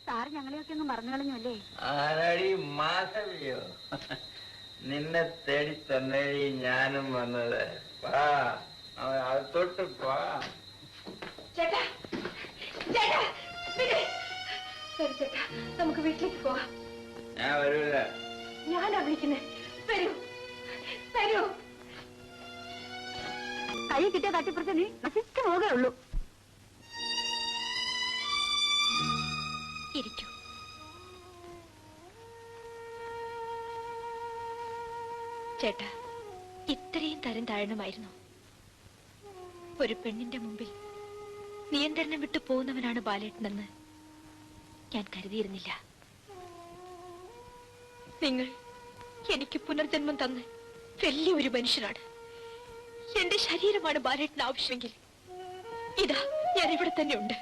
Sir ഞങ്ങളെയൊക്കെ ഒന്ന് മറന്നു കളഞ്ഞല്ലേ? ആരാടി മാധവിയോ? നിന്നെ തേടി തന്നെ ഞാനും വന്നത്. തൊട്ട് പോ. ചേട്ടാ ചേട്ടാ ശരി ചേട്ടാ, നമുക്ക് വീട്ടിലേക്ക് പോവാം. ഞാൻ വരൂല. ഞാനാ വിളിക്കുന്നേ. വരൂ വരൂ. കൈ കിട്ടിയ തട്ടിപ്പുറത്ത് നീ നശിച്ചു പോകേ ഉള്ളൂ. ഇരിക്കൂ. ചേട്ടാ, ഇത്രയും തരം താഴണമായിരുന്നു. ഒരു പെണ്ണിന്റെ മുമ്പിൽ നിയന്ത്രണം വിട്ടു പോകുന്നവനാണ് ബാലേട്ടനെന്ന് ഞാൻ കരുതിയിരുന്നില്ല. നിങ്ങൾ എനിക്ക് പുനർജന്മം തന്ന് വലിയൊരു മനുഷ്യനാണ്. എന്റെ ശരീരമാണ് ബാലേട്ടന് ആവശ്യമെങ്കിൽ ഇതാ ഞാൻ ഇവിടെ തന്നെ ഉണ്ട്.